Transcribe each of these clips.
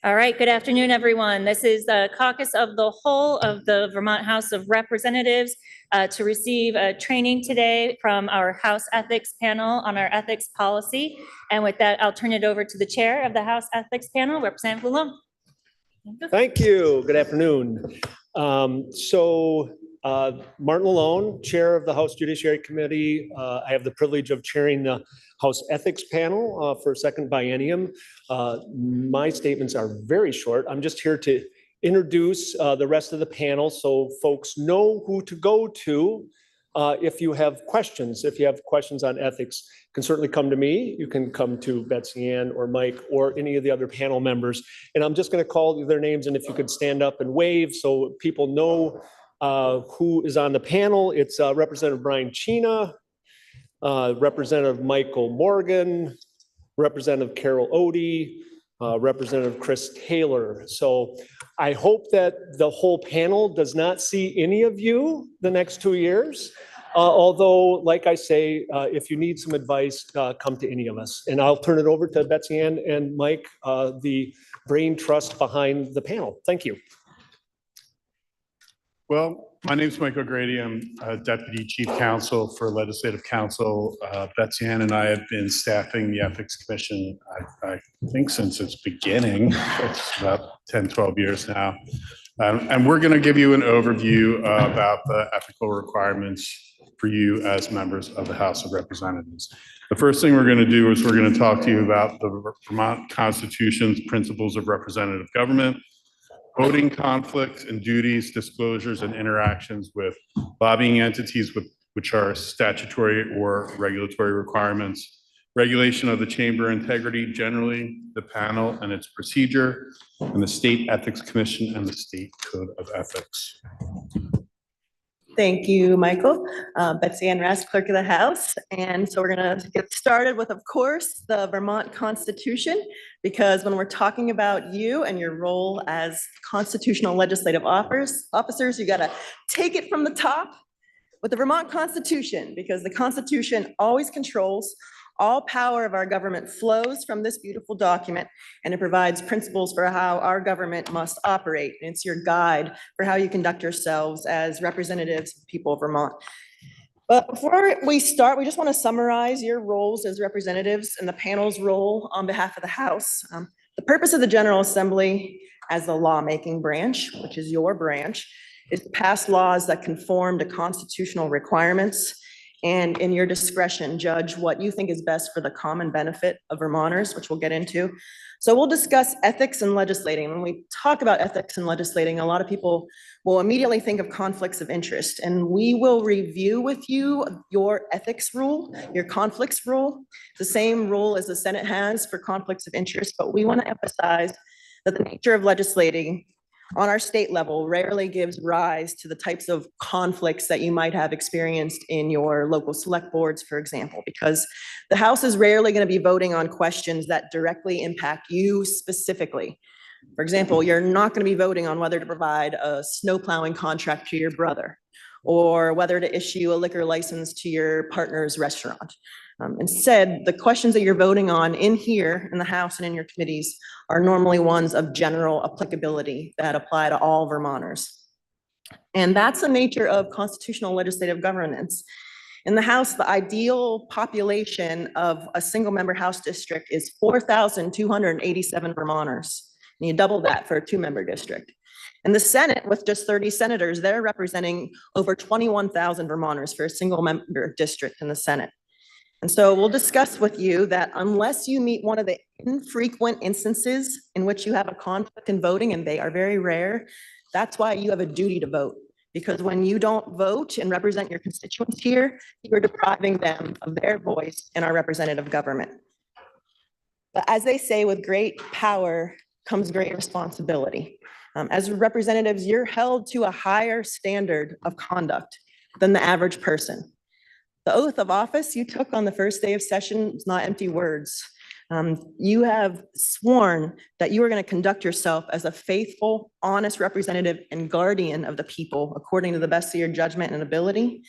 All right, good afternoon, everyone. This is the caucus of the whole of the Vermont House of Representatives to receive a training today from our House Ethics Panel on our ethics policy. And with that, I'll turn it over to the chair of the House Ethics Panel, Representative Lalonde. Thank you. Good afternoon. Martin Lalonde, Chair of the House Judiciary Committee. I have the privilege of chairing the House Ethics Panel for a second biennium. My statements are very short. I'm just here to introduce the rest of the panel so folks know who to go to if you have questions. If you have questions on ethics, you can certainly come to me. You can come to Betsy Ann or Mike or any of the other panel members. And I'm just going to call their names, and if you could stand up and wave so people know who is on the panel. It's Representative Brian Chena, Representative Michael Morgan, Representative Carol Odie, Representative Chris Taylor. So I hope that the whole panel does not see any of you the next 2 years. Although, like I say, if you need some advice, come to any of us. And I'll turn it over to Betsy Ann and Mike, the brain trust behind the panel. Thank you. Well, my name is Mike O'Grady. I'm Deputy Chief Counsel for Legislative Counsel. Betsy Ann and I have been staffing the Ethics Commission, I think since its beginning. It's about 10, 12 years now. And we're going to give you an overview about the ethical requirements for you as members of the House of Representatives. The first thing we're going to do is we're going to talk to you about the Vermont Constitution's principles of representative government, voting conflicts and duties, disclosures, and interactions with lobbying entities which are statutory or regulatory requirements, regulation of the chamber integrity generally, the panel and its procedure, and the State Ethics Commission and the State Code of Ethics. Thank you, Michael. Betsy Ann Rast, Clerk of the House. And so we're going to get started with, of course, the Vermont Constitution, because when we're talking about you and your role as constitutional legislative officers, you got to take it from the top with the Vermont Constitution, because the Constitution always controls all power of our government flows from this beautiful document, and it provides principles for how our government must operate. And it's your guide for how you conduct yourselves as representatives of the people of Vermont. But before we start, we just want to summarize your roles as representatives and the panel's role on behalf of the House. The purpose of the General Assembly as the lawmaking branch, which is your branch, is to pass laws that conform to constitutional requirements, and in your discretion, judge what you think is best for the common benefit of Vermonters, which we'll get into. So we'll discuss ethics and legislating. When we talk about ethics and legislating, a lot of people will immediately think of conflicts of interest, and we will review with you your ethics rule, your conflicts rule, the same rule as the Senate has for conflicts of interest, but we want to emphasize that the nature of legislating on our state level rarely gives rise to the types of conflicts that you might have experienced in your local select boards, for example, because the House is rarely going to be voting on questions that directly impact you specifically. For example, you're not going to be voting on whether to provide a snow plowing contract to your brother or whether to issue a liquor license to your partner's restaurant. Instead, the questions that you're voting on in here in the House and in your committees are normally ones of general applicability that apply to all Vermonters. And that's the nature of constitutional legislative governance. In the House, the ideal population of a single member House district is 4,287 Vermonters. And you double that for a 2-member district. In the Senate, with just 30 senators, they're representing over 21,000 Vermonters for a single member district in the Senate. And so we'll discuss with you that unless you meet one of the infrequent instances in which you have a conflict in voting, and they are very rare, that's why you have a duty to vote. Because when you don't vote and represent your constituents here, you're depriving them of their voice in our representative government. But as they say, with great power comes great responsibility. As representatives, you're held to a higher standard of conduct than the average person. The oath of office you took on the first day of session is not empty words. You have sworn that you are going to conduct yourself as a faithful, honest representative and guardian of the people, according to the best of your judgment and ability.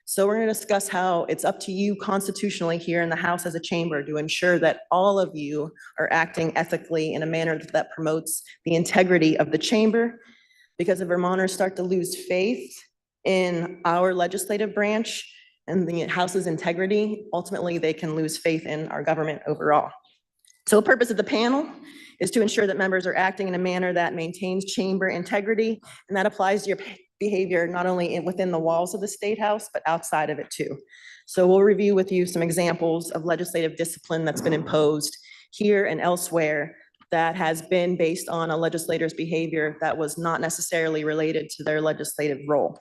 So we're going to discuss how it's up to you constitutionally here in the House as a chamber to ensure that all of you are acting ethically in a manner that promotes the integrity of the chamber. Because if Vermonters start to lose faith in our legislative branch and the House's integrity, ultimately they can lose faith in our government overall. So the purpose of the panel is to ensure that members are acting in a manner that maintains chamber integrity, and that applies to your behavior not only within the walls of the State House, but outside of it too. So we'll review with you some examples of legislative discipline that's been imposed here and elsewhere that has been based on a legislator's behavior that was not necessarily related to their legislative role.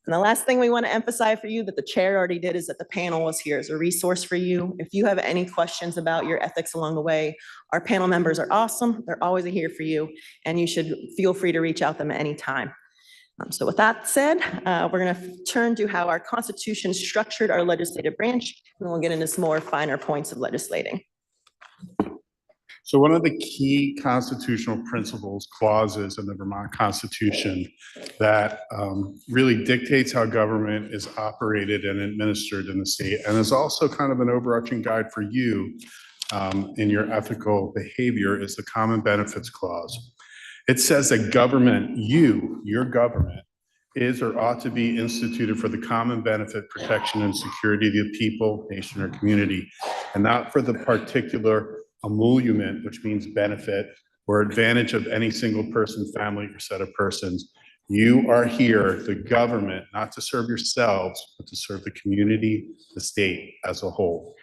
And the last thing we want to emphasize for you that the chair already did is that the panel was here as a resource for you. If you have any questions about your ethics along the way, our panel members are awesome. They're always here for you, and you should feel free to reach out to them at any time. So with that said, we're going to turn to how our Constitution structured our legislative branch, and we'll get into some more finer points of legislating. So one of the key constitutional principles, clauses in the Vermont Constitution that really dictates how government is operated and administered in the state, and is also kind of an overarching guide for you in your ethical behavior, is the Common Benefits Clause. It says that government, your government, is or ought to be instituted for the common benefit, protection, and security of the people, nation, or community, and not for the particular emolument, which means benefit or advantage of any single person, family, or set of persons. You are here, the government, not to serve yourselves, but to serve the community, the state as a whole.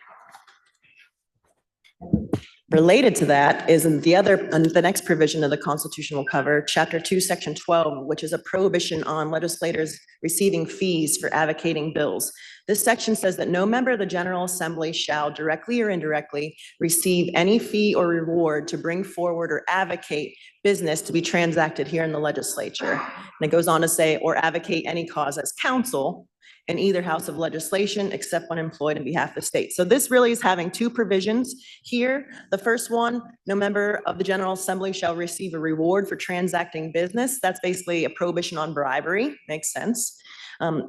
Related to that is the next provision of the Constitution will cover, Chapter 2, Section 12, which is a prohibition on legislators receiving fees for advocating bills. This section says that no member of the General Assembly shall directly or indirectly receive any fee or reward to bring forward or advocate business to be transacted here in the legislature. And it goes on to say, or advocate any cause as counsel in either house of legislation, except when employed on behalf of the state. So this really is having two provisions here. The first one, no member of the General Assembly shall receive a reward for transacting business. That's basically a prohibition on bribery. Makes sense.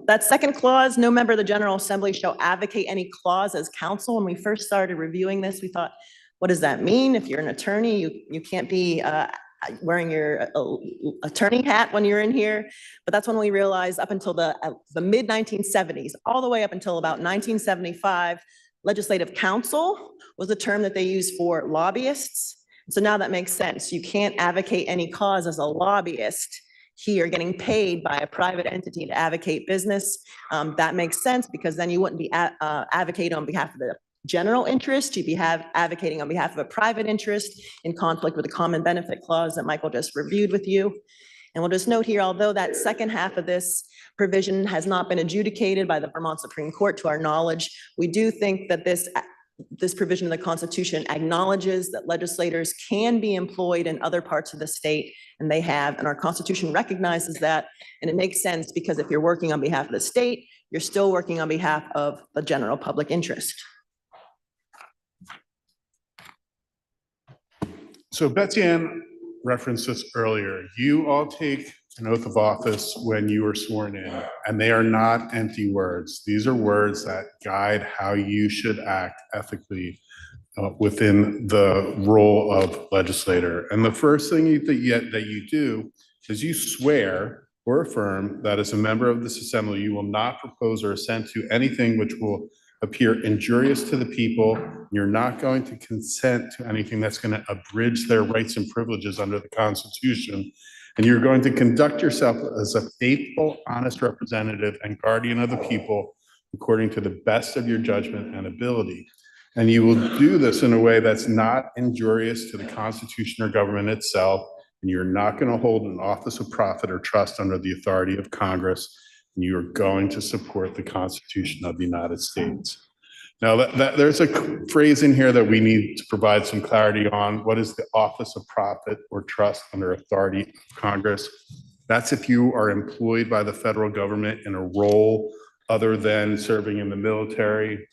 That second clause, no member of the General Assembly shall advocate any clause as counsel. When we first started reviewing this, we thought, what does that mean? If you're an attorney, you can't be wearing your attorney hat when you're in here. But that's when we realized up until the mid 1970s, all the way up until about 1975, legislative counsel was a term that they used for lobbyists. So now that makes sense. You can't advocate any cause as a lobbyist here, getting paid by a private entity to advocate business. That makes sense because then you wouldn't be advocating on behalf of the general interest, you'd be advocating on behalf of a private interest in conflict with the Common Benefit Clause that Michael just reviewed with you. And we'll just note here, although that second half of this provision has not been adjudicated by the Vermont Supreme Court to our knowledge, we do think that this provision of the Constitution acknowledges that legislators can be employed in other parts of the state, and they have, and our Constitution recognizes that, and it makes sense because if you're working on behalf of the state, you're still working on behalf of the general public interest. So Betsy Ann referenced this earlier. You all take an oath of office when you are sworn in, and they are not empty words. These are words that guide how you should act ethically within the role of legislator. And the first thing that you do is you swear or affirm that as a member of this assembly, you will not propose or assent to anything which will appear injurious to the people. You're not going to consent to anything that's going to abridge their rights and privileges under the Constitution. And you're going to conduct yourself as a faithful, honest representative and guardian of the people according to the best of your judgment and ability. And you will do this in a way that's not injurious to the Constitution or government itself. And you're not going to hold an office of profit or trust under the authority of Congress. And you are going to support the Constitution of the United States. Now, there's a phrase in here that we need to provide some clarity on. What is the office of profit or trust under authority of Congress? That's if you are employed by the federal government in a role other than serving in the military.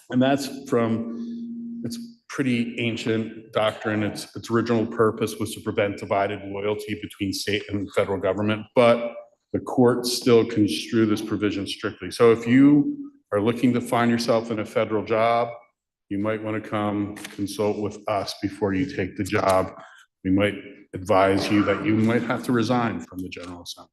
And that's it's pretty ancient doctrine. Its original purpose was to prevent divided loyalty between state and federal government. But the courts still construe this provision strictly. So if you are looking to find yourself in a federal job, you might want to come consult with us before you take the job. We might advise you that you might have to resign from the General Assembly.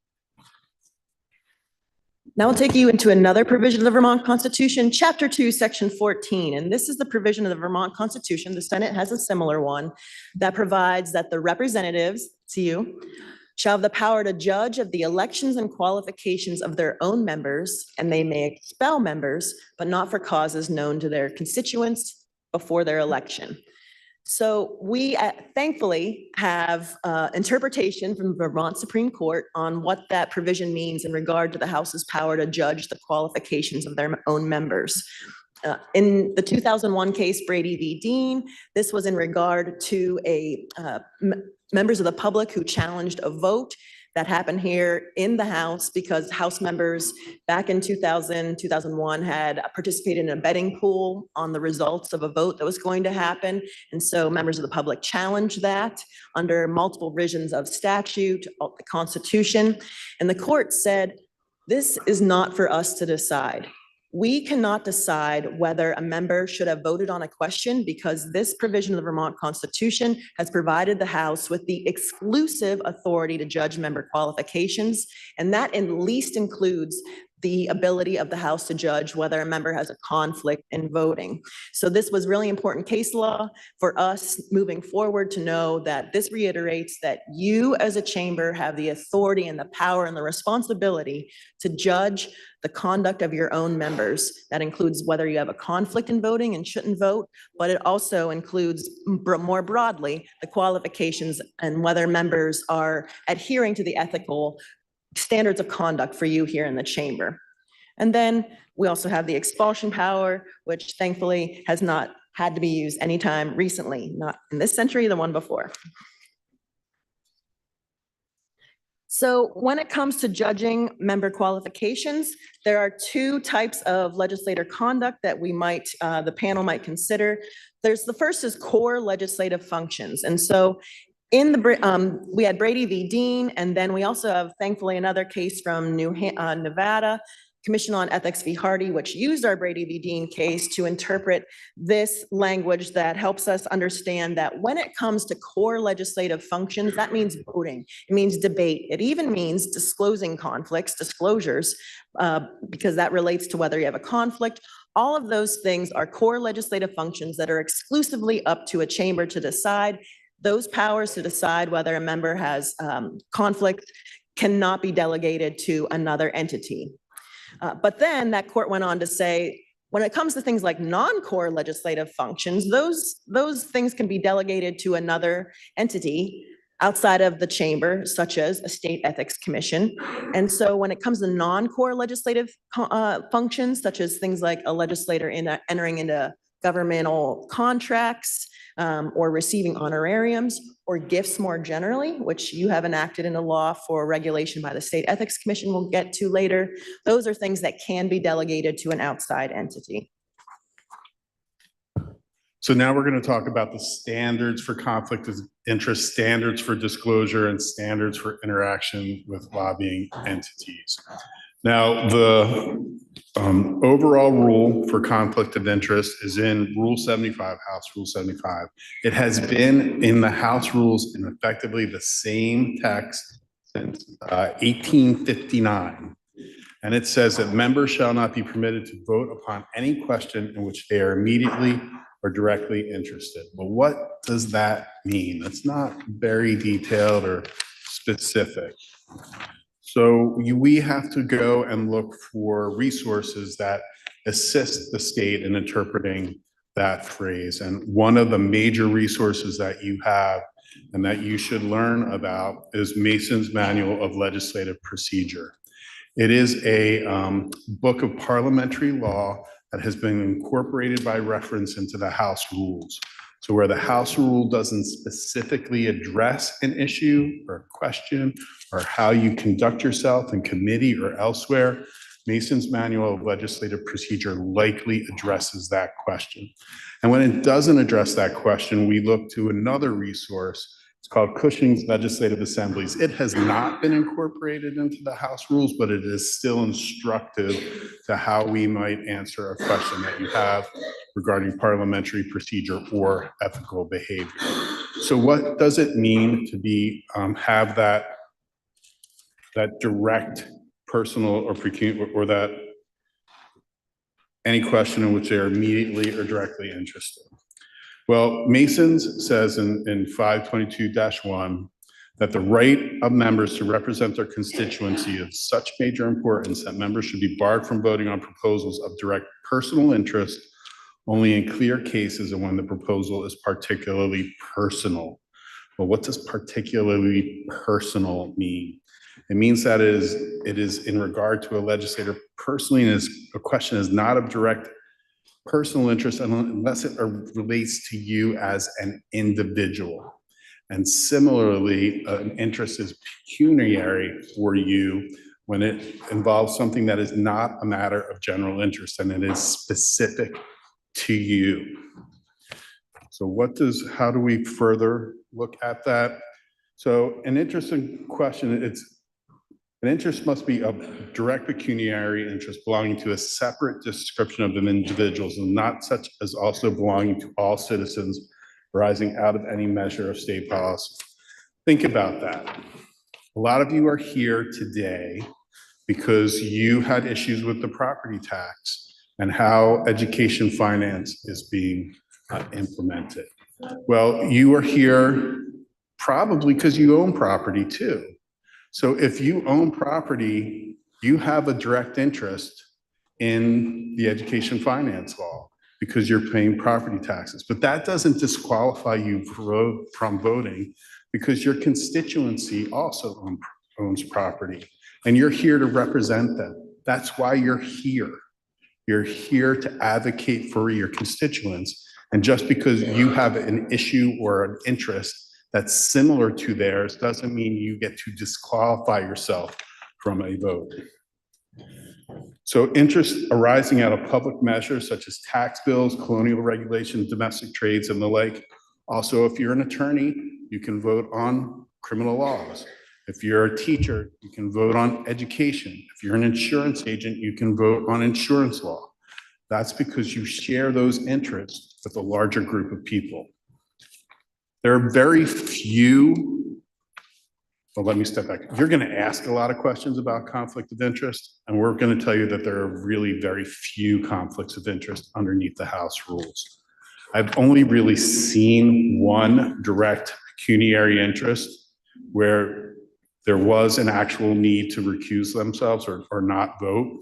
Now I'll take you into another provision of the Vermont Constitution, Chapter 2, Section 14. And this is the provision of the Vermont Constitution, the Senate has a similar one, that provides that the representatives, to you, shall have the power to judge of the elections and qualifications of their own members, and they may expel members, but not for causes known to their constituents before their election. So we thankfully have interpretation from the Vermont Supreme Court on what that provision means in regard to the House's power to judge the qualifications of their own members. In the 2001 case, Brady v. Dean, this was in regard to members of the public who challenged a vote that happened here in the House because House members back in 2001 had participated in a betting pool on the results of a vote that was going to happen. And so members of the public challenged that under multiple provisions of statute, of the Constitution. And the court said, this is not for us to decide. We cannot decide whether a member should have voted on a question because this provision of the Vermont Constitution has provided the House with the exclusive authority to judge member qualifications, and that at least includes the ability of the House to judge whether a member has a conflict in voting. So this was really important case law for us moving forward to know that this reiterates that you as a chamber have the authority and the power and the responsibility to judge the conduct of your own members. That includes whether you have a conflict in voting and shouldn't vote, but it also includes more broadly the qualifications and whether members are adhering to the ethical standards of conduct for you here in the chamber. And then we also have the expulsion power, which thankfully has not had to be used anytime recently, not in this century, the one before. So when it comes to judging member qualifications, there are two types of legislator conduct that we might, the panel might consider. The first is core legislative functions. And so in the, we had Brady v. Dean, and then we also have thankfully another case from Nevada, Commission on Ethics v. Hardy, which used our Brady v. Dean case to interpret this language that helps us understand that when it comes to core legislative functions, that means voting, it means debate, it even means disclosing conflicts, disclosures, because that relates to whether you have a conflict. All of those things are core legislative functions that are exclusively up to a chamber to decide. Those powers to decide whether a member has conflict cannot be delegated to another entity. But then that court went on to say, when it comes to things like non-core legislative functions, those things can be delegated to another entity outside of the chamber, such as a state ethics commission. And so when it comes to non-core legislative functions, such as things like a legislator entering into governmental contracts, or receiving honorariums or gifts more generally, which you have enacted in a law for regulation by the State Ethics Commission we'll get to later. Those are things that can be delegated to an outside entity. So now we're going to talk about the standards for conflict of interest, standards for disclosure, and standards for interaction with lobbying entities. Now, the overall rule for conflict of interest is in Rule 75, House Rule 75. It has been in the House rules in effectively the same text since 1859. And it says that members shall not be permitted to vote upon any question in which they are immediately or directly interested. Well, what does that mean? That's not very detailed or specific. So we have to go and look for resources that assist the state in interpreting that phrase. And one of the major resources that you have and that you should learn about is Mason's Manual of Legislative Procedure. It is a book of parliamentary law that has been incorporated by reference into the House rules. So where the House rule doesn't specifically address an issue or a question or how you conduct yourself in committee or elsewhere, Mason's Manual of Legislative Procedure likely addresses that question. And when it doesn't address that question, we look to another resource, It's called Cushing's Legislative Assemblies. It has not been incorporated into the House rules, but it is still instructive to how we might answer a question that you have regarding parliamentary procedure or ethical behavior. So what does it mean to be have that direct personal or that any question in which they are immediately or directly interested? Well, Masons says in 522-1 that the right of members to represent their constituency is such major importance that members should be barred from voting on proposals of direct personal interest only in clear cases and when the proposal is particularly personal. Well, what does particularly personal mean? It means that it is in regard to a legislator personally, and a question is not of direct personal interest unless it relates to you as an individual. And similarly, an interest is pecuniary for you when it involves something that is not a matter of general interest and it is specific to you. So how do we further look at that? So an interesting question, an interest must be of direct pecuniary interest belonging to a separate description of an individual and not such as also belonging to all citizens arising out of any measure of state policy. Think about that. A lot of you are here today because you had issues with the property tax and how education finance is being implemented. Well, you are here probably because you own property too. So if you own property, you have a direct interest in the education finance law because you're paying property taxes. But that doesn't disqualify you from voting because your constituency also owns property and you're here to represent them. That's why you're here. You're here to advocate for your constituents. And just because you have an issue or an interest that's similar to theirs doesn't mean you get to disqualify yourself from a vote. So interest arising out of public measures such as tax bills, colonial regulations, domestic trades, and the like. Also, if you're an attorney, you can vote on criminal laws. If you're a teacher, you can vote on education. If you're an insurance agent, you can vote on insurance law. That's because you share those interests with a larger group of people. There are very few, well, let me step back. You're going to ask a lot of questions about conflict of interest, and we're going to tell you that there are really very few conflicts of interest underneath the House rules. I've only really seen one direct pecuniary interest where there was an actual need to recuse themselves or not vote.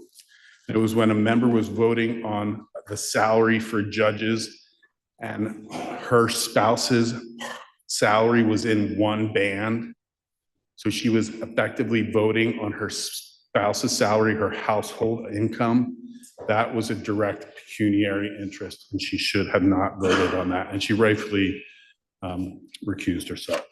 It was when a member was voting on the salary for judges and her spouse's salary was in one band. So she was effectively voting on her spouse's salary, her household income. That was a direct pecuniary interest, and she should have not voted on that. And she rightfully recused herself.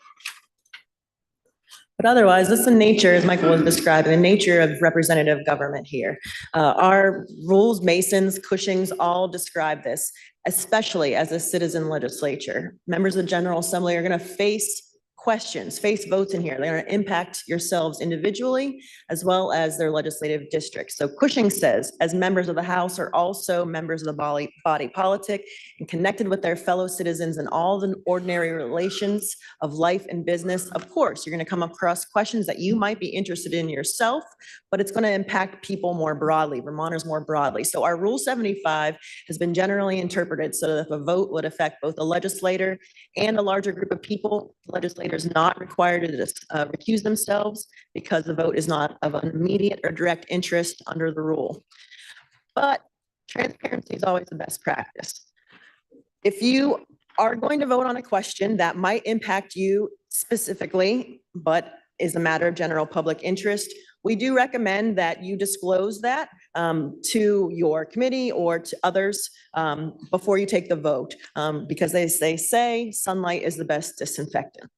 But otherwise, this is the nature, as Michael was describing, the nature of representative government here. Our rules, Masons, Cushings, all describe this, especially as a citizen legislature. Members of the General Assembly are going to face questions, face votes in here. They're going to impact yourselves individually as well as their legislative districts. So Cushing says, as members of the House are also members of the body politic and connected with their fellow citizens in all the ordinary relations of life and business. Of course, you're going to come across questions that you might be interested in yourself, but it's going to impact people more broadly, Vermonters more broadly. So our Rule 75 has been generally interpreted so that if a vote would affect both a legislator and a larger group of people, legislators not required to recuse themselves because the vote is not of an immediate or direct interest under the rule. But transparency is always the best practice. If you are going to vote on a question that might impact you specifically, but is a matter of general public interest, we do recommend that you disclose that to your committee or to others before you take the vote, because they say sunlight is the best disinfectant.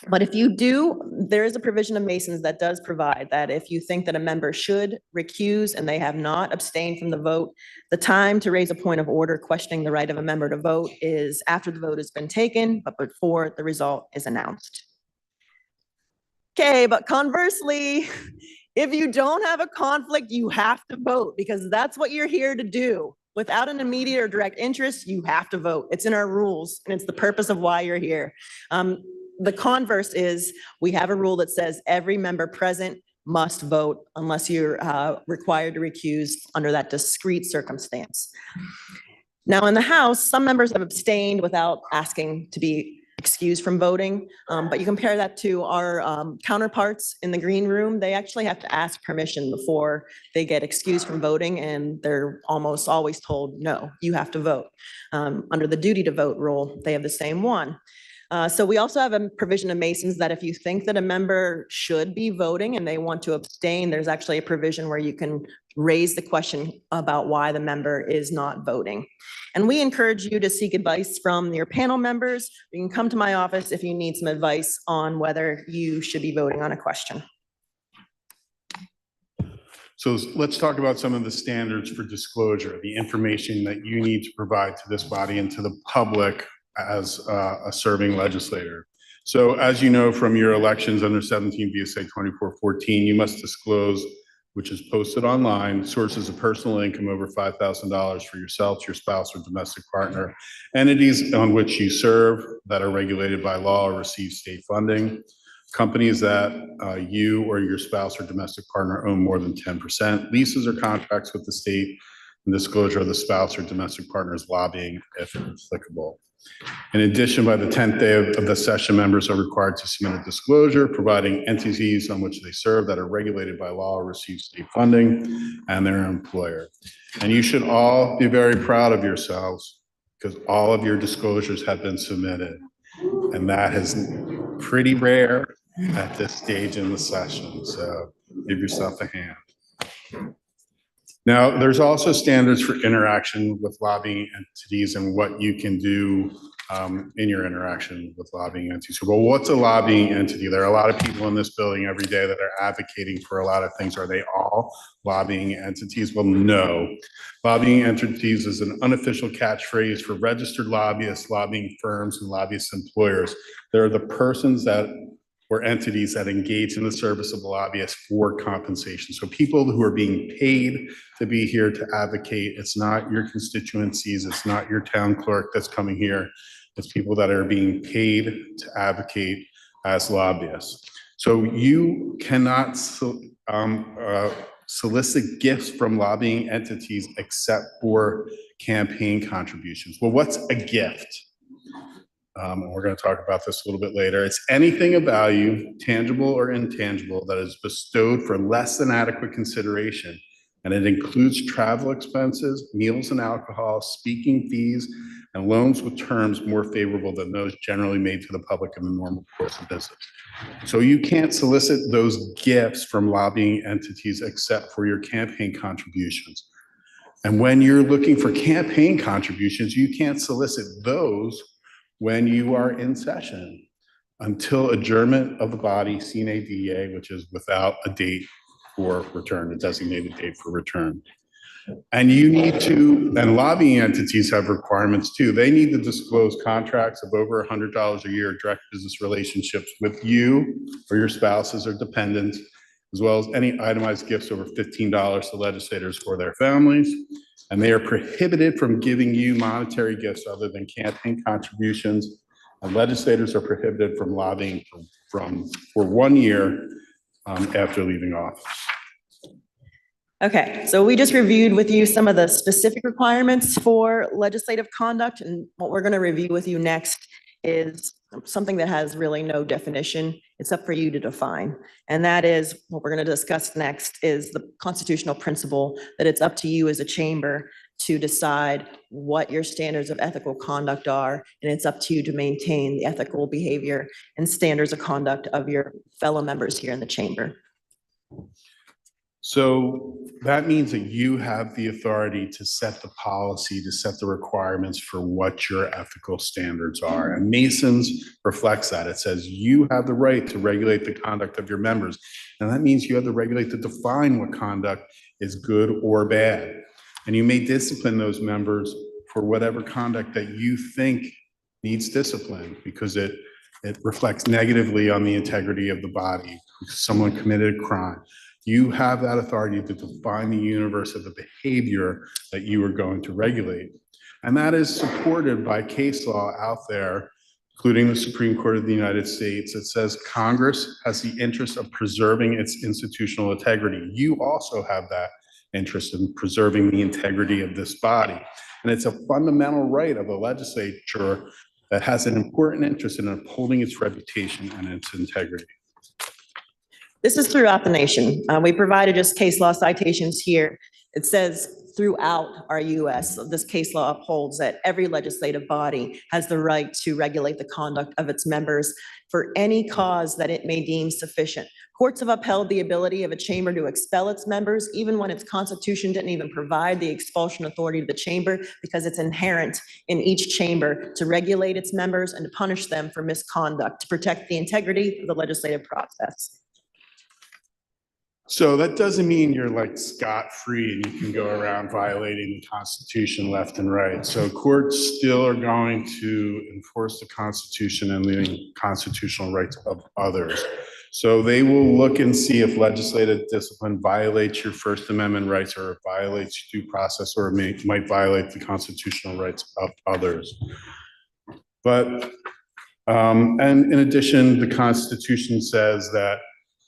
But if you do, there is a provision of Masons that does provide that if you think that a member should recuse and they have not abstained from the vote, the time to raise a point of order questioning the right of a member to vote is after the vote has been taken, but before the result is announced. Okay, but conversely, if you don't have a conflict, you have to vote because that's what you're here to do. Without an immediate or direct interest, you have to vote. It's in our rules and it's the purpose of why you're here. The converse is we have a rule that says every member present must vote unless you're required to recuse under that discrete circumstance. Now in the House, some members have abstained without asking to be excused from voting, but you compare that to our counterparts in the green room, they actually have to ask permission before they get excused from voting, and they're almost always told, no, you have to vote. Under the duty to vote rule, they have the same one. So we also have a provision of Masons that if you think that a member should be voting and they want to abstain, there's actually a provision where you can raise the question about why the member is not voting. And we encourage you to seek advice from your panel members. You can come to my office if you need some advice on whether you should be voting on a question. So let's talk about some of the standards for disclosure, the information that you need to provide to this body and to the public as a serving legislator. So as you know from your elections under 17 VSA 2414, you must disclose, which is posted online, sources of personal income over $5,000 for yourself, your spouse, or domestic partner, entities on which you serve that are regulated by law or receive state funding, companies that you or your spouse or domestic partner own more than 10%, leases or contracts with the state, and disclosure of the spouse or domestic partner's lobbying if applicable. In addition, by the 10th day of the session, members are required to submit a disclosure providing entities on which they serve that are regulated by law or receive state funding and their employer. And you should all be very proud of yourselves because all of your disclosures have been submitted. And that is pretty rare at this stage in the session. So give yourself a hand. Now, there's also standards for interaction with lobbying entities and what you can do in your interaction with lobbying entities. So, well, what's a lobbying entity? There are a lot of people in this building every day that are advocating for a lot of things. Are they all lobbying entities? Well, no. Lobbying entities is an unofficial catchphrase for registered lobbyists, lobbying firms, and lobbyist employers. They're the persons that or entities that engage in the service of the lobbyist for compensation. So people who are being paid to be here to advocate, it's not your constituencies, it's not your town clerk that's coming here, it's people that are being paid to advocate as lobbyists. So you cannot solicit gifts from lobbying entities except for campaign contributions. Well, what's a gift? And we're going to talk about this a little bit later. It's anything of value, tangible or intangible, that is bestowed for less than adequate consideration. And it includes travel expenses, meals and alcohol, speaking fees, and loans with terms more favorable than those generally made to the public in the normal course of business. So you can't solicit those gifts from lobbying entities except for your campaign contributions. And when you're looking for campaign contributions, you can't solicit those when you are in session until adjournment of the body, sine die, which is without a date for return, a designated date for return. And you need to, and lobbying entities have requirements too. They need to disclose contracts of over $100 a year, direct business relationships with you or your spouses or dependents, as well as any itemized gifts over $15 to legislators or their families. And they are prohibited from giving you monetary gifts other than campaign contributions. And legislators are prohibited from lobbying for 1 year after leaving office. Okay, so we just reviewed with you some of the specific requirements for legislative conduct, and what we're going to review with you next is something that has really no definition. It's up for you to define. And that is what we're going to discuss next is the constitutional principle that it's up to you as a chamber to decide what your standards of ethical conduct are. And it's up to you to maintain the ethical behavior and standards of conduct of your fellow members here in the chamber. So that means that you have the authority to set the policy, to set the requirements for what your ethical standards are. And Masons reflects that. It says you have the right to regulate the conduct of your members. And that means you have the regulate to define what conduct is good or bad. And you may discipline those members for whatever conduct that you think needs discipline because it reflects negatively on the integrity of the body. Because someone committed a crime. You have that authority to define the universe of the behavior that you are going to regulate. And that is supported by case law out there, including the Supreme Court of the United States. It says Congress has the interest of preserving its institutional integrity. You also have that interest in preserving the integrity of this body. And it's a fundamental right of the legislature that has an important interest in upholding its reputation and its integrity. This is throughout the nation. We provided just case law citations here. It says throughout our US, this case law upholds that every legislative body has the right to regulate the conduct of its members for any cause that it may deem sufficient. Courts have upheld the ability of a chamber to expel its members, even when its constitution didn't even provide the expulsion authority to the chamber, because it's inherent in each chamber to regulate its members and to punish them for misconduct, to protect the integrity of the legislative process. So that doesn't mean you're like scot-free and you can go around violating the Constitution left and right. So courts still are going to enforce the Constitution and the constitutional rights of others. So they will look and see if legislative discipline violates your First Amendment rights or violates due process or might violate the constitutional rights of others. But, and in addition, the Constitution says that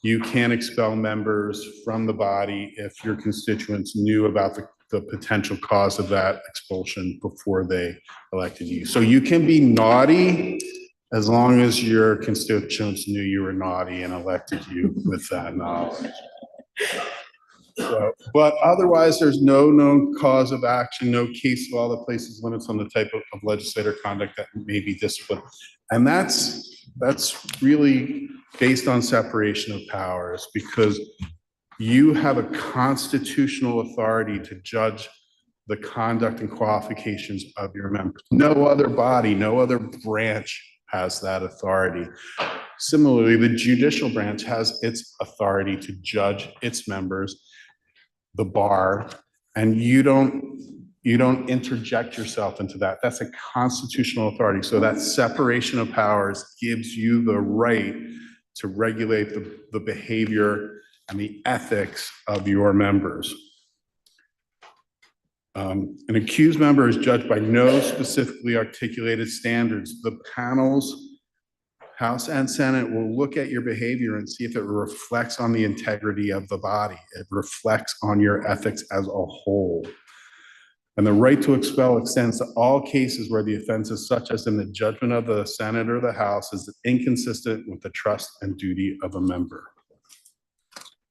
you can expel members from the body if your constituents knew about the potential cause of that expulsion before they elected you. So you can be naughty as long as your constituents knew you were naughty and elected you with that knowledge. So, but otherwise, there's no known cause of action, no case law that places limits on the type of legislator conduct that may be disciplined. And that's really based on separation of powers, because you have a constitutional authority to judge the conduct and qualifications of your members. No other body, no other branch has that authority. Similarly, the judicial branch has its authority to judge its members, the bar, and you don't interject yourself into that. That's a constitutional authority. So that separation of powers gives you the right to regulate the behavior and the ethics of your members. An accused member is judged by no specifically articulated standards. The panels, House and Senate, will look at your behavior and see if it reflects on the integrity of the body. It reflects on your ethics as a whole. And the right to expel extends to all cases where the offense is such as in the judgment of the Senate or the House is inconsistent with the trust and duty of a member.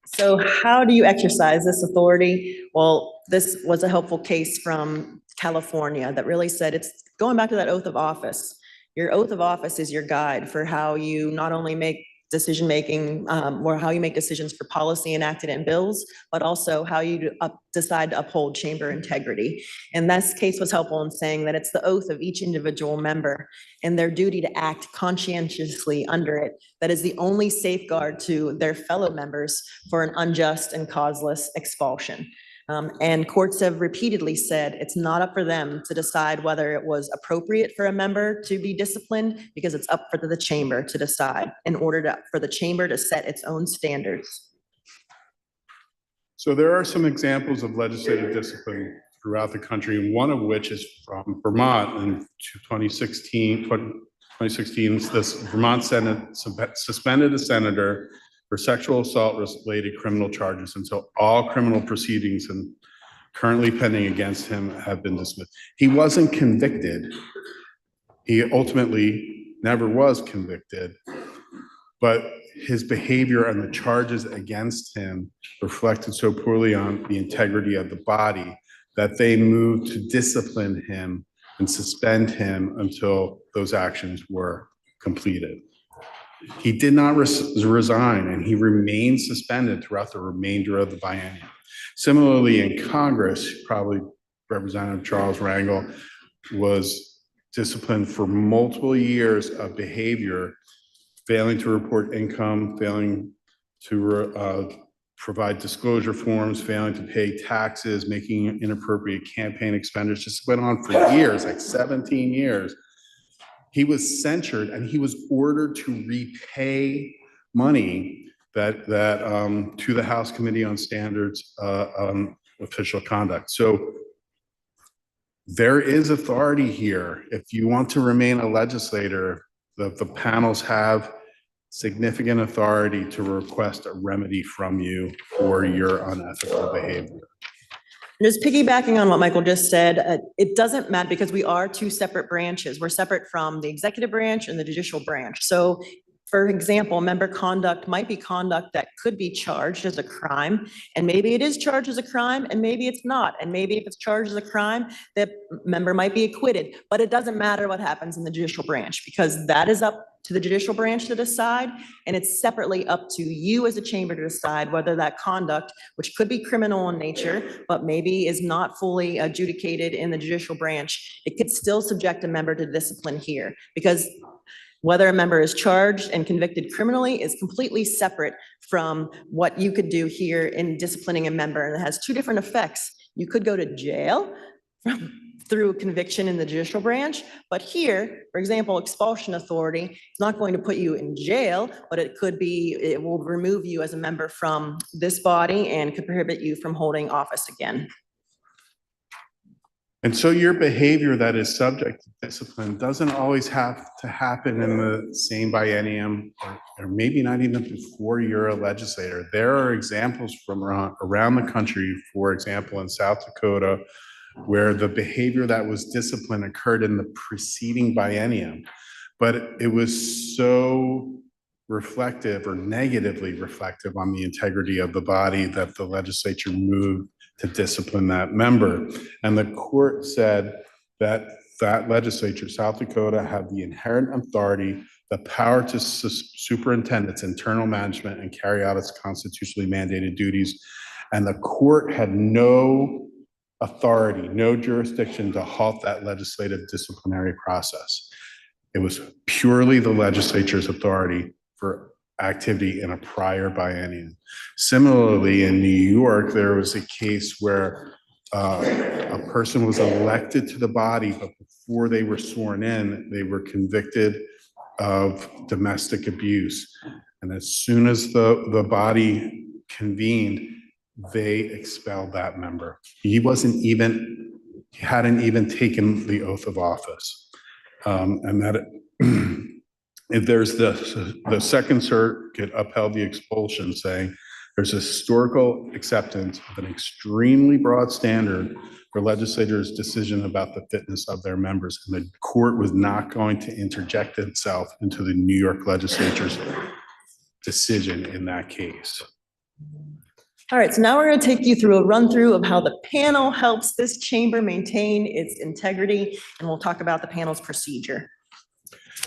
So how do you exercise this authority? Well, this was a helpful case from California that really said it's going back to that oath of office. Your oath of office is your guide for how you not only make decision-making or how you make decisions for policy enacted in bills, but also how you decide to uphold chamber integrity. And this case was helpful in saying that it's the oath of each individual member and their duty to act conscientiously under it that is the only safeguard to their fellow members for an unjust and causeless expulsion. And courts have repeatedly said it's not up for them to decide whether it was appropriate for a member to be disciplined, because it's up for the chamber to decide in order for the chamber to set its own standards. So there are some examples of legislative discipline throughout the country, and one of which is from Vermont in 2016. This Vermont Senate suspended a senator for sexual assault related criminal charges until all criminal proceedings and currently pending against him have been dismissed. He wasn't convicted. He ultimately never was convicted, but his behavior and the charges against him reflected so poorly on the integrity of the body that they moved to discipline him and suspend him until those actions were completed. He did not resign, and he remained suspended throughout the remainder of the biennium. Similarly, in Congress, probably Representative Charles Rangel was disciplined for multiple years of behavior, failing to report income, failing to provide disclosure forms, failing to pay taxes, making inappropriate campaign expenditures. Just went on for years, like 17 years. He was censured and he was ordered to repay money that to the House Committee on Standards on Official Conduct. So there is authority here. If you want to remain a legislator, the panels have significant authority to request a remedy from you for your unethical behavior. Just piggybacking on what Michael just said, it doesn't matter because we are two separate branches. We're separate from the executive branch and the judicial branch. So for example, member conduct might be conduct that could be charged as a crime, and maybe it is charged as a crime, and maybe it's not. And maybe if it's charged as a crime, the member might be acquitted, but it doesn't matter what happens in the judicial branch because that is up to the judicial branch to decide, and it's separately up to you as a chamber to decide whether that conduct, which could be criminal in nature, but maybe is not fully adjudicated in the judicial branch, it could still subject a member to discipline here because whether a member is charged and convicted criminally is completely separate from what you could do here in disciplining a member, and it has two different effects. You could go to jail through conviction in the judicial branch, but here, for example, expulsion authority is not going to put you in jail, but it will remove you as a member from this body and could prohibit you from holding office again. And so your behavior that is subject to discipline doesn't always have to happen in the same biennium or maybe not even before you're a legislator. There are examples from around the country, for example, in South Dakota, where the behavior that was disciplined occurred in the preceding biennium, but it was so reflective or negatively reflective on the integrity of the body that the legislature moved to discipline that member. And the court said that that legislature, South Dakota, had the inherent authority, the power to superintend its internal management and carry out its constitutionally mandated duties. And the court had no authority, no jurisdiction to halt that legislative disciplinary process. It was purely the legislature's authority for activity in a prior biennium. Similarly, in New York, there was a case where a person was elected to the body, but before they were sworn in, they were convicted of domestic abuse. And as soon as the body convened, they expelled that member. He hadn't even taken the oath of office. And that if there's the Second Circuit upheld the expulsion, saying there's historical acceptance of an extremely broad standard for legislators' decision about the fitness of their members, and the court was not going to interject itself into the New York legislature's decision in that case. All right, so now we're going to take you through a run through of how the panel helps this chamber maintain its integrity, and we'll talk about the panel's procedure.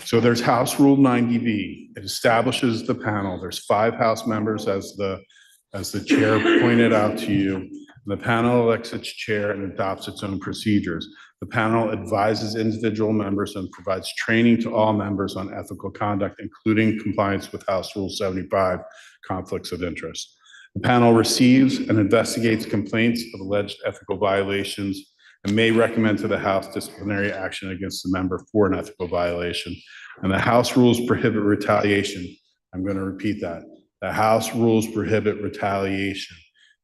So there's House Rule 90B. It establishes the panel. There's 5 House members, as the chair pointed out to you. The panel elects its chair and adopts its own procedures. The panel advises individual members and provides training to all members on ethical conduct, including compliance with House Rule 75, conflicts of interest. The panel receives and investigates complaints of alleged ethical violations and may recommend to the House disciplinary action against the member for an ethical violation. And the House rules prohibit retaliation. I'm going to repeat that. The House rules prohibit retaliation.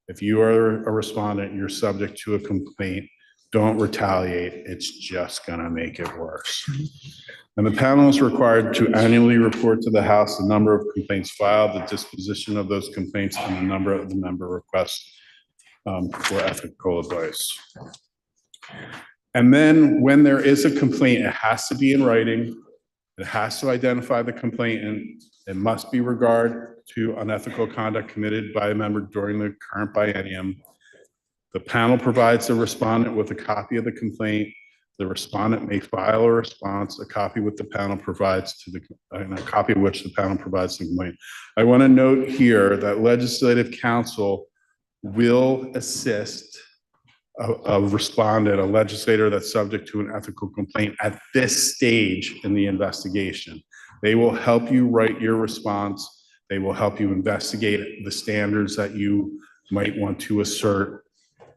If you are a respondent, you're subject to a complaint, don't retaliate. It's just going to make it worse. And the panel is required to annually report to the House the number of complaints filed, the disposition of those complaints, and the number of the member requests for ethical advice. And then when there is a complaint, it has to be in writing. It has to identify the complainant. It must be regard to unethical conduct committed by a member during the current biennium. The panel provides the respondent with a copy of the complaint. The respondent may file a response, a copy which the panel provides to the, and a copy of which the panel provides to the complaint. I want to note here that legislative counsel will assist a respondent, a legislator that's subject to an ethical complaint at this stage in the investigation. They will help you write your response. They will help you investigate the standards that you might want to assert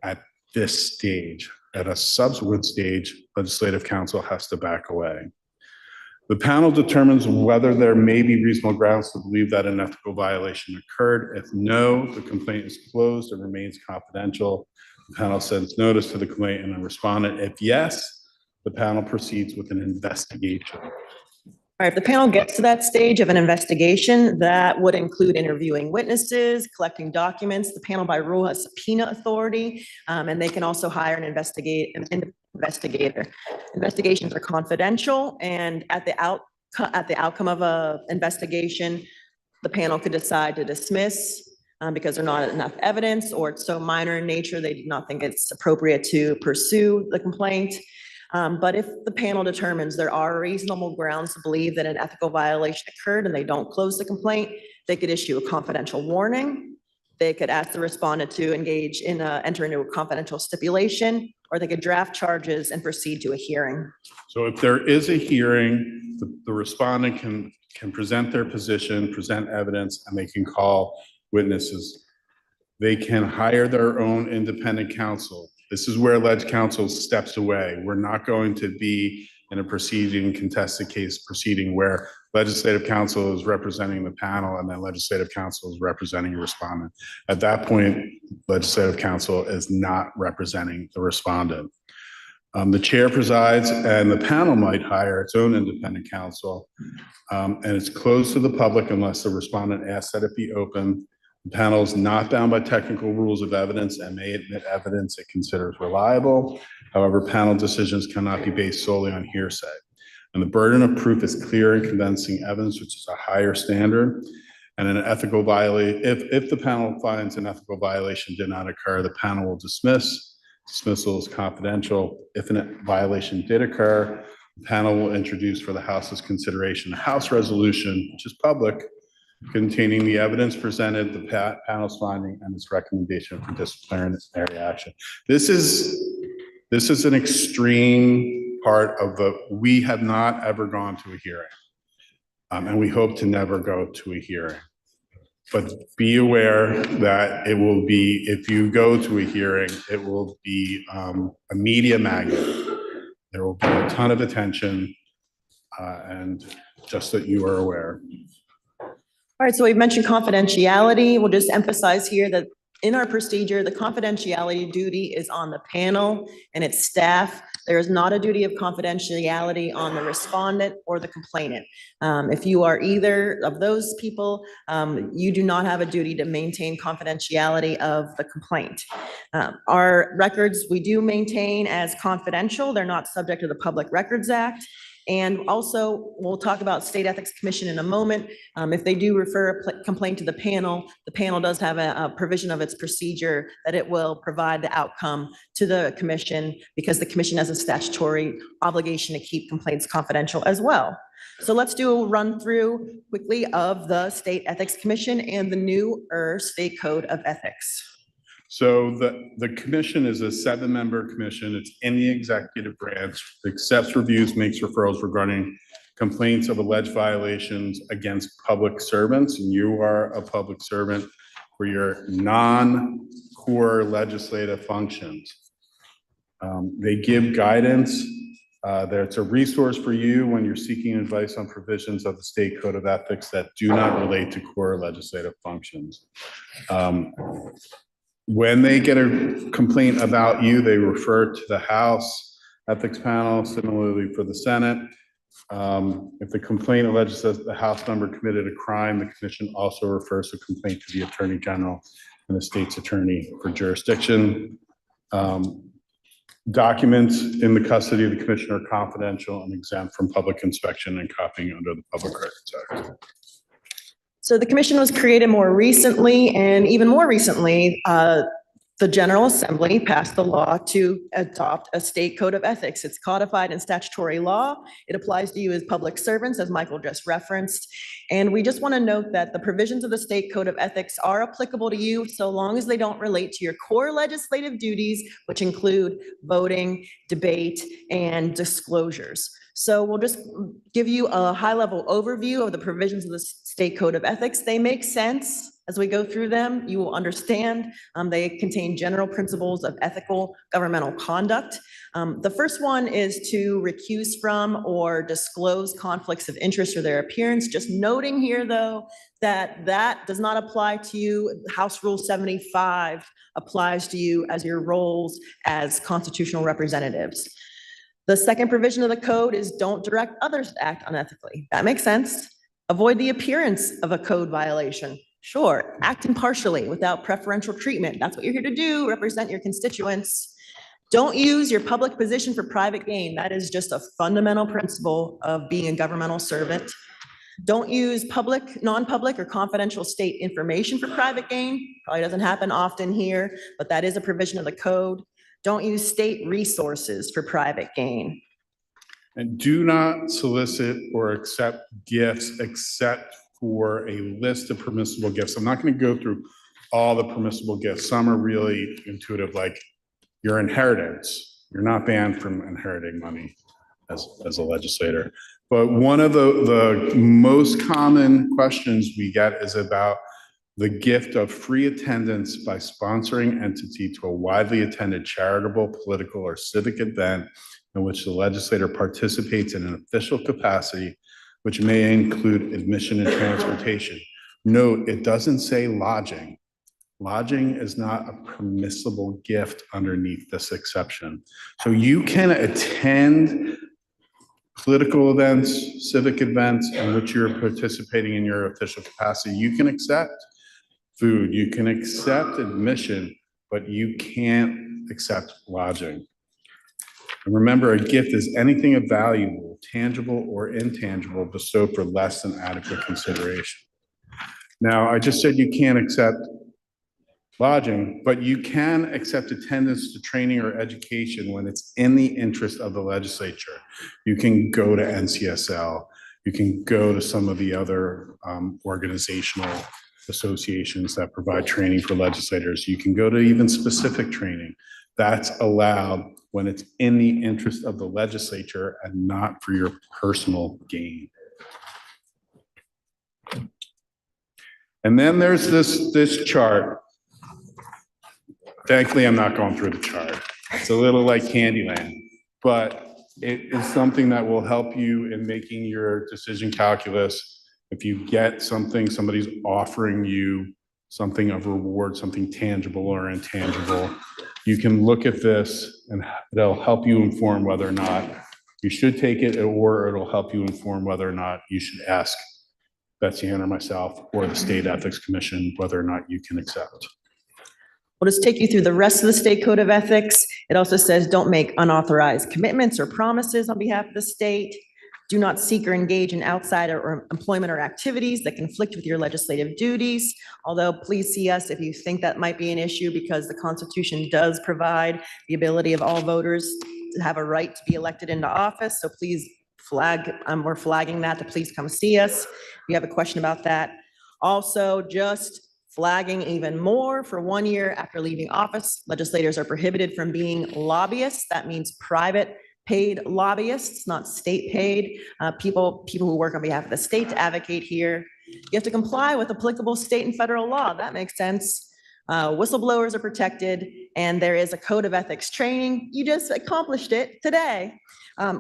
at this stage. At a subsequent stage, legislative counsel has to back away. The panel determines whether there may be reasonable grounds to believe that an ethical violation occurred. If no, the complaint is closed and remains confidential. The panel sends notice to the complainant and the respondent. If yes, the panel proceeds with an investigation. All right, if the panel gets to that stage of an investigation, that would include interviewing witnesses, collecting documents. The panel by rule has subpoena authority, and they can also hire an investigator. Investigations are confidential, and at the outcome of a investigation, the panel could decide to dismiss because there's not enough evidence, or it's so minor in nature they do not think it's appropriate to pursue the complaint. But if the panel determines there are reasonable grounds to believe that an ethical violation occurred and they don't close the complaint, they could issue a confidential warning. They could ask the respondent to engage in enter into a confidential stipulation, or they could draft charges and proceed to a hearing. So if there is a hearing, the respondent can present their position, present evidence, and they can call witnesses. They can hire their own independent counsel. This is where alleged counsel steps away. We're not going to be in a contested case proceeding where legislative counsel is representing the panel and then legislative counsel is representing a respondent. At that point, legislative counsel is not representing the respondent. The chair presides and the panel might hire its own independent counsel, and it's closed to the public unless the respondent asks that it be open. The panel is not bound by technical rules of evidence and may admit evidence it considers reliable. However, panel decisions cannot be based solely on hearsay. And the burden of proof is clear and convincing evidence, which is a higher standard. And an ethical violation, if the panel finds an ethical violation did not occur, the panel will dismiss. Dismissal is confidential. If a violation did occur, the panel will introduce for the House's consideration a House resolution, which is public, containing the evidence presented, the panel's finding, and its recommendation for disciplinary action. This is an extreme part of we have not ever gone to a hearing, and we hope to never go to a hearing. But be aware that it will be, if you go to a hearing, it will be a media magnet. There will be a ton of attention, and just that you are aware. All right, so we've mentioned confidentiality. We'll just emphasize here that in our procedure, the confidentiality duty is on the panel and its staff. There is not a duty of confidentiality on the respondent or the complainant. If you are either of those people, you do not have a duty to maintain confidentiality of the complaint. Our records we do maintain as confidential. They're not subject to the Public Records Act. And also, we'll talk about State Ethics Commission in a moment. If they do refer a complaint to the panel does have a provision of its procedure that it will provide the outcome to the commission, because the commission has a statutory obligation to keep complaints confidential as well. So let's do a run through quickly of the State Ethics Commission and the new State Code of Ethics. So the commission is a 7-member commission. It's in the executive branch. It accepts reviews, makes referrals regarding complaints of alleged violations against public servants. And you are a public servant for your non-core legislative functions. They give guidance. It's a resource for you when you're seeking advice on provisions of the State Code of Ethics that do not relate to core legislative functions. When they get a complaint about you, they refer to the House Ethics Panel, similarly for the Senate. If the complaint alleges that the House member committed a crime, the commission also refers the complaint to the Attorney General and the state's attorney for jurisdiction. Documents in the custody of the commission are confidential and exempt from public inspection and copying under the Public Records Act. So the commission was created more recently, and even more recently, The General Assembly passed the law to adopt a state code of ethics. It's codified in statutory law. It applies to you as public servants, as Michael just referenced. And we just want to note that the provisions of the state code of ethics are applicable to you so long as they don't relate to your core legislative duties, which include voting, debate, and disclosures. So we'll just give you a high-level overview of the provisions of the state code of ethics. They make sense. As we go through them, you will understand they contain general principles of ethical governmental conduct. The first one is to recuse from or disclose conflicts of interest or their appearance. Just noting here, though, that that does not apply to you. House Rule 75 applies to you as your roles as constitutional representatives. The second provision of the code is don't direct others to act unethically. That makes sense. Avoid the appearance of a code violation. Sure, act impartially without preferential treatment. That's what you're here to do, represent your constituents. Don't use your public position for private gain. That is just a fundamental principle of being a governmental servant. Don't use public, non-public, or confidential state information for private gain. Probably doesn't happen often here, but that is a provision of the code. Don't use state resources for private gain. And do not solicit or accept gifts except for a list of permissible gifts. I'm not going to go through all the permissible gifts. Some are really intuitive, like your inheritance. You're not banned from inheriting money as a legislator. But one of the most common questions we get is about the gift of free attendance by sponsoring entity to a widely attended charitable, political, or civic event in which the legislator participates in an official capacity, which may include admission and transportation. Note, it doesn't say lodging. Lodging is not a permissible gift underneath this exception. So you can attend political events, civic events in which you're participating in your official capacity. You can accept food, you can accept admission, but you can't accept lodging. And remember, a gift is anything of value, tangible or intangible, bestowed for less than adequate consideration. Now, I just said you can't accept lodging, but you can accept attendance to training or education when it's in the interest of the legislature. You can go to NCSL, you can go to some of the other organizational associations that provide training for legislators. You can go to even specific training. That's allowed when it's in the interest of the legislature and not for your personal gain. And then there's this chart. Thankfully, I'm not going through the chart. It's a little like Candyland, but it is something that will help you in making your decision calculus. If you get something, somebody's offering you something of reward, something tangible or intangible, you can look at this and it'll help you inform whether or not you should take it, or it'll help you inform whether or not you should ask Betsy Ann or myself or the State Ethics Commission whether or not you can accept. We'll just take you through the rest of the state code of ethics. It also says don't make unauthorized commitments or promises on behalf of the state. Do not seek or engage in outside or employment or activities that conflict with your legislative duties. Although please see us if you think that might be an issue, because the Constitution does provide the ability of all voters to have a right to be elected into office. So please flag, we're flagging that to please come see us if you have a question about that. Also, just flagging even more, for 1 year after leaving office, legislators are prohibited from being lobbyists. That means private paid lobbyists, not state paid, people who work on behalf of the state to advocate here. You have to comply with applicable state and federal law. That makes sense. Whistleblowers are protected, and there is a code of ethics training. You just accomplished it today.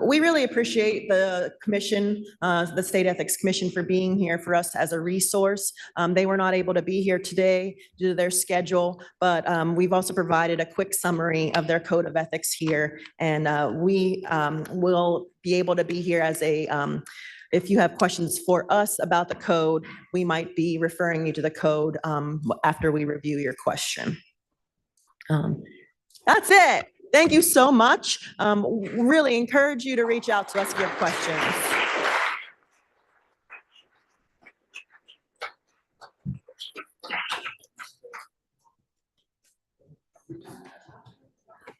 We really appreciate the commission, the State Ethics Commission, for being here for us as a resource. They were not able to be here today due to their schedule, but we've also provided a quick summary of their code of ethics here. And we will be able to be here as a, if you have questions for us about the code, we might be referring you to the code after we review your question. That's it. Thank you so much. Really encourage you to reach out to us if you have questions.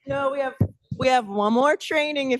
No, we have one more training if